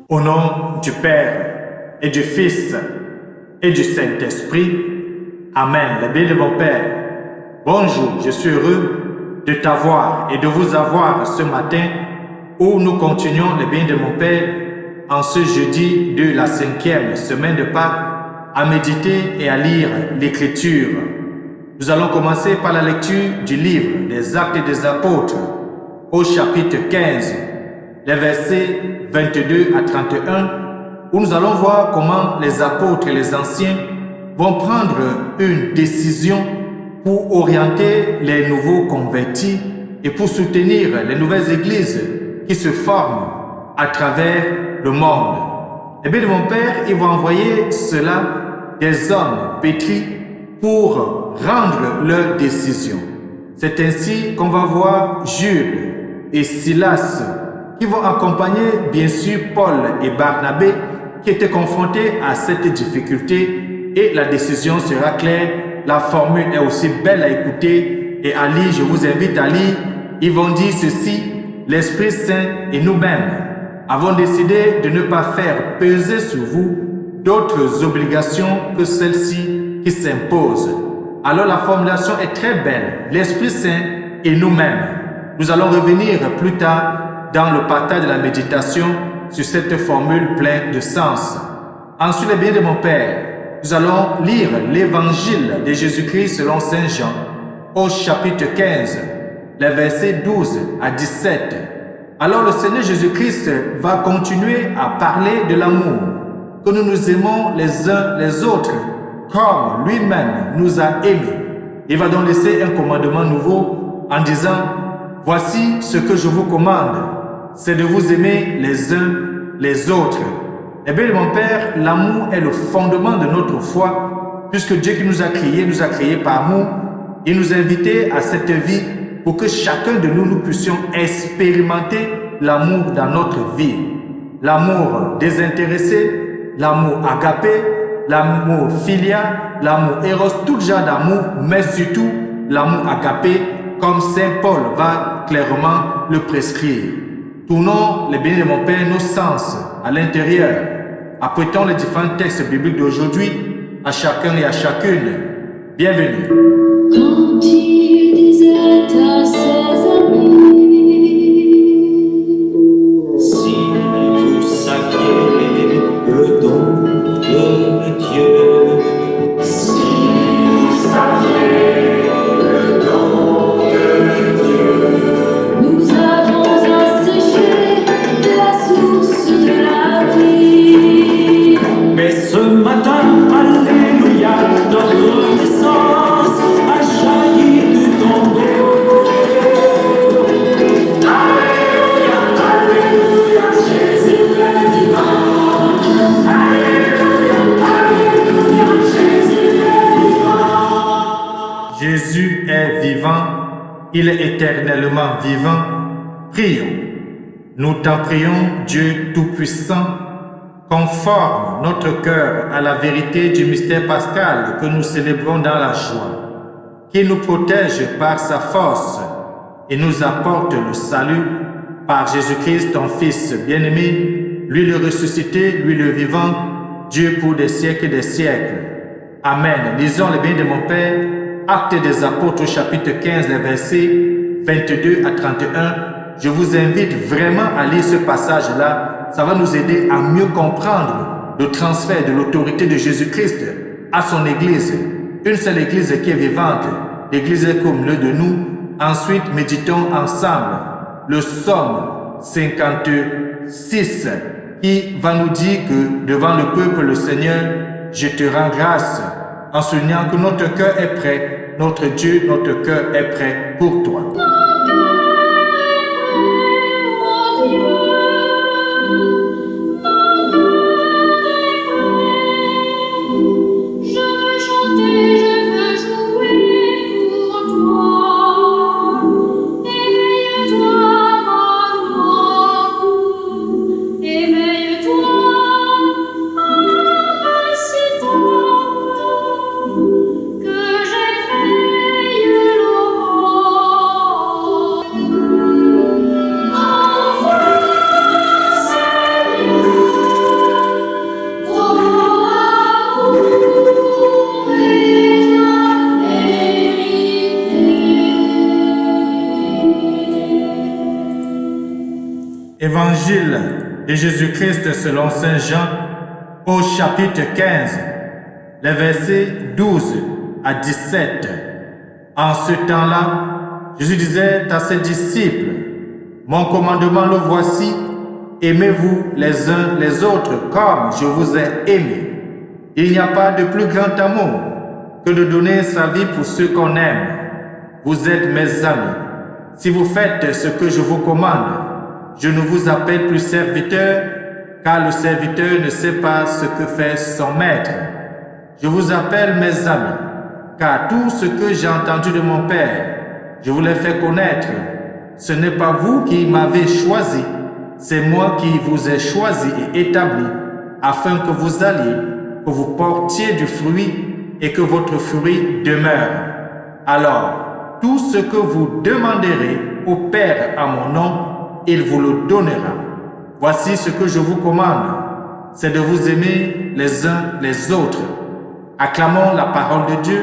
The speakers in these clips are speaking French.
Au nom du Père et du Fils et du Saint-Esprit, Amen. Le bien de mon Père, bonjour, je suis heureux de t'avoir et de vous avoir ce matin où nous continuons le bien de mon Père en ce jeudi de la 5e semaine de Pâques à méditer et à lire l'Écriture. Nous allons commencer par la lecture du livre des Actes des Apôtres au chapitre 15, les versets 22 à 31, où nous allons voir comment les apôtres et les anciens vont prendre une décision pour orienter les nouveaux convertis et pour soutenir les nouvelles églises qui se forment à travers le monde. Et bien, mon Père, il va envoyer cela des hommes pétris pour rendre leur décision. C'est ainsi qu'on va voir Jules et Silas qui vont accompagner bien sûr Paul et Barnabé qui étaient confrontés à cette difficulté et la décision sera claire. La formule est aussi belle à écouter et à lire. Je vous invite à lire. Ils vont dire ceci: l'Esprit Saint et nous-mêmes avons décidé de ne pas faire peser sur vous d'autres obligations que celles-ci qui s'imposent. Alors la formulation est très belle. L'Esprit Saint et nous-mêmes. Nous allons revenir plus tard dans le partage de la méditation sur cette formule pleine de sens. Ensuite, le bien de mon Père, nous allons lire l'évangile de Jésus-Christ selon Saint Jean au chapitre 15, les versets 12 à 17. Alors le Seigneur Jésus-Christ va continuer à parler de l'amour, que nous nous aimons les uns les autres comme lui-même nous a aimés. Il va donc laisser un commandement nouveau en disant: voici ce que je vous commande, c'est de vous aimer les uns les autres. Eh bien, mon Père, l'amour est le fondement de notre foi, puisque Dieu qui nous a créés par amour. Il nous a invités à cette vie pour que chacun de nous, nous puissions expérimenter l'amour dans notre vie. L'amour désintéressé, l'amour agapé, l'amour filial, l'amour éros, tout genre d'amour, mais surtout l'amour agapé, comme Saint Paul va clairement le prescrire. Tournons les bénis de mon Père nos sens à l'intérieur. Apprêtons les différents textes bibliques d'aujourd'hui à chacun et à chacune. Bienvenue. Quand il disait à ses amis, si vous saviez le don de Dieu, si vous saviez le don de Dieu, nous avons asséché la source de la vie. mais ce matin, alléluia, notre naissance a jailli du tombeau. Alléluia, alléluia, Jésus est vivant. Alléluia, alléluia, Jésus est vivant. Jésus est vivant, il est éternellement vivant. Prions. Nous t'en prions, Dieu Tout-Puissant, conforme notre cœur à la vérité du mystère pascal que nous célébrons dans la joie, qui nous protège par sa force et nous apporte le salut par Jésus-Christ, ton Fils bien-aimé, lui le ressuscité, lui le vivant, Dieu pour des siècles et des siècles. Amen. Lisons le bien de mon Père, Actes des Apôtres, chapitre 15, les versets 22 à 31. Je vous invite vraiment à lire ce passage-là. Ça va nous aider à mieux comprendre le transfert de l'autorité de Jésus-Christ à son Église. Une seule Église qui est vivante. L'Église est comme l'un de nous. Ensuite, méditons ensemble le psaume 56 qui va nous dire que devant le peuple, le Seigneur, je te rends grâce en soulignant que notre cœur est prêt, notre Dieu, notre cœur est prêt pour toi. Je veux chanter, je veux jouer pour toi. Éveille-toi, mon âme. Évangile de Jésus-Christ selon Saint Jean, au chapitre 15, les versets 12 à 17. En ce temps-là, Jésus disait à ses disciples, « Mon commandement le voici, aimez-vous les uns les autres comme je vous ai aimés. Il n'y a pas de plus grand amour que de donner sa vie pour ceux qu'on aime. Vous êtes mes amis. Si vous faites ce que je vous commande, je ne vous appelle plus serviteur, car le serviteur ne sait pas ce que fait son maître. Je vous appelle mes amis, car tout ce que j'ai entendu de mon Père, je vous l'ai fait connaître. Ce n'est pas vous qui m'avez choisi, c'est moi qui vous ai choisi et établi, afin que vous alliez, que vous portiez du fruit et que votre fruit demeure. Alors, tout ce que vous demanderez au Père à mon nom, il vous le donnera. Voici ce que je vous commande, c'est de vous aimer les uns les autres. Acclamons la parole de Dieu.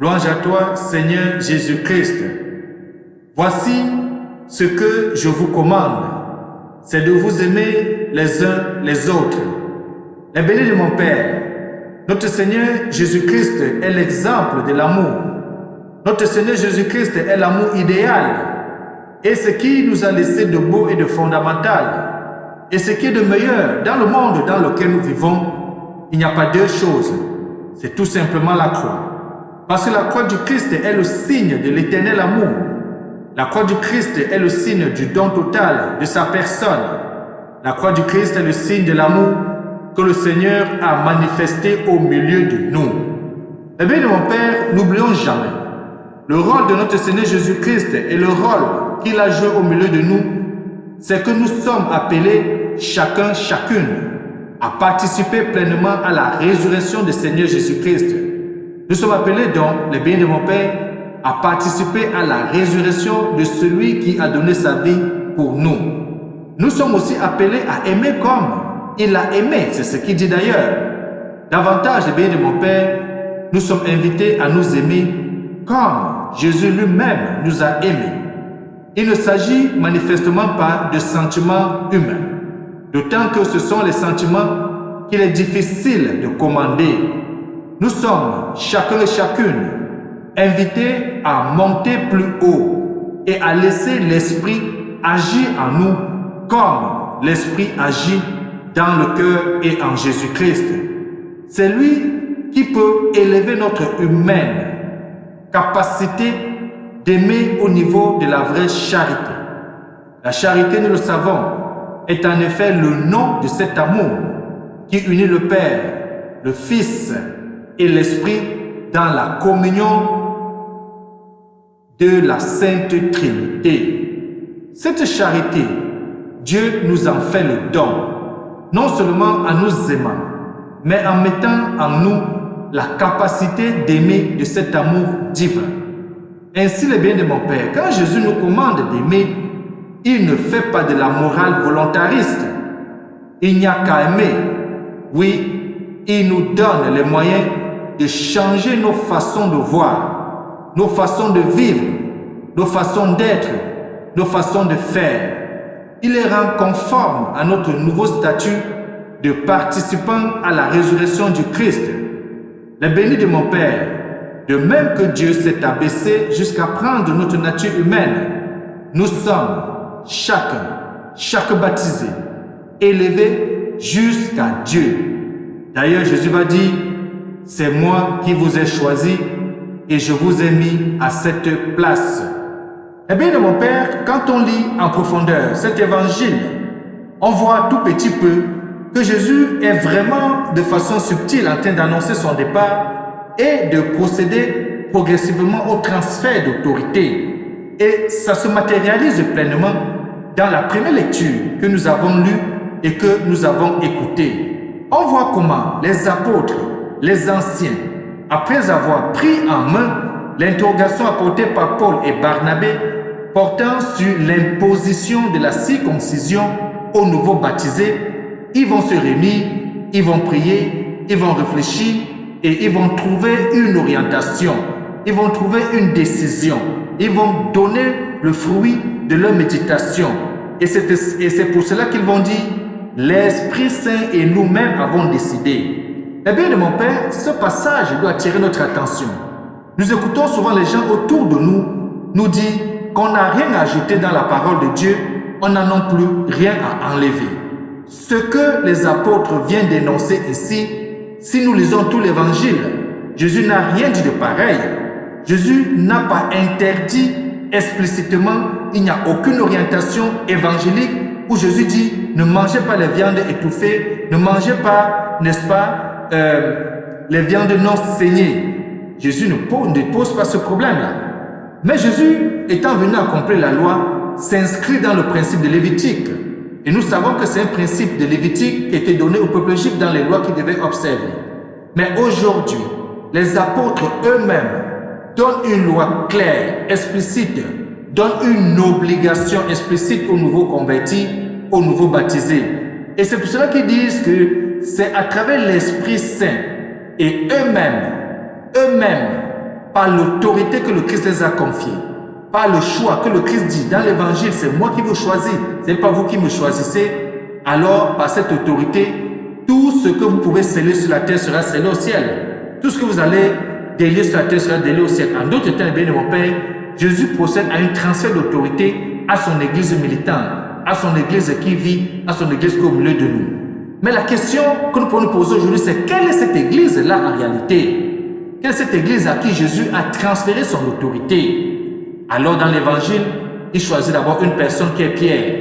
Louange à toi, Seigneur Jésus-Christ. Voici ce que je vous commande, c'est de vous aimer les uns les autres. Les bénis de mon Père, notre Seigneur Jésus-Christ est l'exemple de l'amour. Notre Seigneur Jésus-Christ est l'amour idéal. Et ce qui nous a laissé de beau et de fondamental, et ce qui est de meilleur dans le monde dans lequel nous vivons, il n'y a pas deux choses. C'est tout simplement la croix. Parce que la croix du Christ est le signe de l'éternel amour. La croix du Christ est le signe du don total de sa personne. La croix du Christ est le signe de l'amour que le Seigneur a manifesté au milieu de nous. Eh bien, mon Père, n'oublions jamais le rôle de notre Seigneur Jésus-Christ et le rôle qu'il a joué au milieu de nous, c'est que nous sommes appelés chacun, chacune, à participer pleinement à la résurrection du Seigneur Jésus-Christ. Nous sommes appelés donc, les bénis de mon Père, à participer à la résurrection de celui qui a donné sa vie pour nous. Nous sommes aussi appelés à aimer comme il a aimé, c'est ce qu'il dit d'ailleurs. Davantage, les bénis de mon Père, nous sommes invités à nous aimer comme Jésus lui-même nous a aimés. Il ne s'agit manifestement pas de sentiments humains, d'autant que ce sont les sentiments qu'il est difficile de commander. Nous sommes, chacun et chacune, invités à monter plus haut et à laisser l'Esprit agir en nous comme l'Esprit agit dans le cœur et en Jésus-Christ. C'est lui qui peut élever notre humaine capacité d'aimer au niveau de la vraie charité. La charité, nous le savons, est en effet le nom de cet amour qui unit le Père, le Fils et l'Esprit dans la communion de la Sainte Trinité. Cette charité, Dieu nous en fait le don, non seulement en nous aimant, mais en mettant en nous la capacité d'aimer de cet amour divin. Ainsi, les biens de mon Père, quand Jésus nous commande d'aimer, il ne fait pas de la morale volontariste. Il n'y a qu'à aimer. Oui, il nous donne les moyens de changer nos façons de voir, nos façons de vivre, nos façons d'être, nos façons de faire. Il les rend conformes à notre nouveau statut de participants à la résurrection du Christ. Les bénis de mon Père, de même que Dieu s'est abaissé jusqu'à prendre notre nature humaine, nous sommes chaque baptisé, élevé jusqu'à Dieu. D'ailleurs, Jésus va dire, c'est moi qui vous ai choisi et je vous ai mis à cette place. Eh bien, de mon Père, quand on lit en profondeur cet évangile, on voit tout petit peu que Jésus est vraiment de façon subtile en train d'annoncer son départ et de procéder progressivement au transfert d'autorité. Et ça se matérialise pleinement dans la première lecture que nous avons lue et que nous avons écoutée. On voit comment les apôtres, les anciens, après avoir pris en main l'interrogation apportée par Paul et Barnabé portant sur l'imposition de la circoncision aux nouveaux baptisés, ils vont se réunir, ils vont prier, ils vont réfléchir et ils vont trouver une orientation, ils vont trouver une décision, ils vont donner le fruit de leur méditation. Et c'est pour cela qu'ils vont dire, l'Esprit Saint et nous-mêmes avons décidé. Eh bien, de mon Père, ce passage doit attirer notre attention. Nous écoutons souvent les gens autour de nous dire qu'on n'a rien à ajouter dans la parole de Dieu, on n'a non plus rien à enlever. Ce que les apôtres viennent d'énoncer ici, si nous lisons tout l'évangile, Jésus n'a rien dit de pareil. Jésus n'a pas interdit explicitement, il n'y a aucune orientation évangélique où Jésus dit ne mangez pas les viandes étouffées, ne mangez pas, n'est-ce pas, les viandes non saignées. Jésus ne pose pas ce problème-là. Mais Jésus, étant venu accomplir la loi, s'inscrit dans le principe de Lévitique. Et nous savons que c'est un principe de Lévitique qui était donné au peuple juif dans les lois qu'il devait observer. Mais aujourd'hui, les apôtres eux-mêmes donnent une loi claire, explicite, donnent une obligation explicite aux nouveaux convertis, aux nouveaux baptisés. Et c'est pour cela qu'ils disent que c'est à travers l'Esprit Saint et eux-mêmes, par l'autorité que le Christ les a confiée, par le choix que le Christ dit dans l'évangile, c'est moi qui vous choisis, ce n'est pas vous qui me choisissez. Alors, par cette autorité, tout ce que vous pouvez sceller sur la terre sera scellé au ciel. Tout ce que vous allez délier sur la terre sera délié au ciel. En d'autres termes, bien de mon Père, Jésus procède à un transfert d'autorité à son église militante, à son église qui vit, à son église qui est au milieu de nous. Mais la question que nous pouvons nous poser aujourd'hui, c'est quelle est cette église-là en réalité? Quelle est cette église à qui Jésus a transféré son autorité? Alors dans l'évangile, il choisit d'abord une personne qui est Pierre.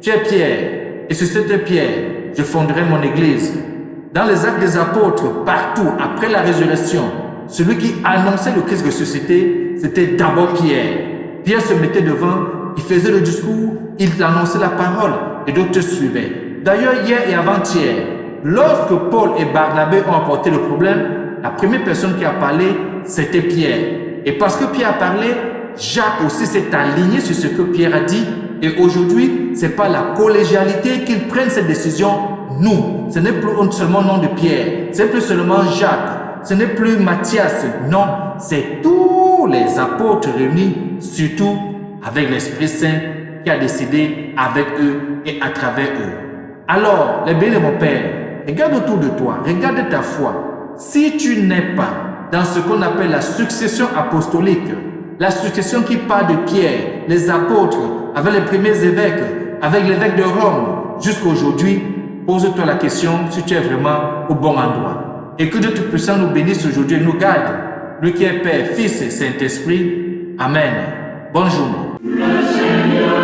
Tu es Pierre, et sur cette pierre, je fonderai mon église. Dans les actes des apôtres, partout, après la résurrection, celui qui annonçait le Christ ressuscité, c'était d'abord Pierre. Pierre se mettait devant, il faisait le discours, il annonçait la parole, et d'autres suivaient. D'ailleurs, hier et avant-hier, lorsque Paul et Barnabé ont apporté le problème, la première personne qui a parlé, c'était Pierre. Et parce que Pierre a parlé, Jacques aussi s'est aligné sur ce que Pierre a dit. Et aujourd'hui, ce n'est pas la collégialité qu'ils prennent cette décision. Nous, ce n'est plus seulement le nom de Pierre, ce n'est plus seulement Jacques, ce n'est plus Matthias. Non, c'est tous les apôtres réunis, surtout avec l'Esprit Saint qui a décidé avec eux et à travers eux. Alors, les bénis de mon Père, regarde autour de toi, regarde ta foi. Si tu n'es pas dans ce qu'on appelle la succession apostolique, la succession qui part de Pierre, les apôtres, avec les premiers évêques, avec l'évêque de Rome, jusqu'à aujourd'hui, pose-toi la question si tu es vraiment au bon endroit. Et que Dieu Tout-Puissant nous bénisse aujourd'hui et nous garde. Lui qui est Père, Fils et Saint-Esprit. Amen. Bonne journée.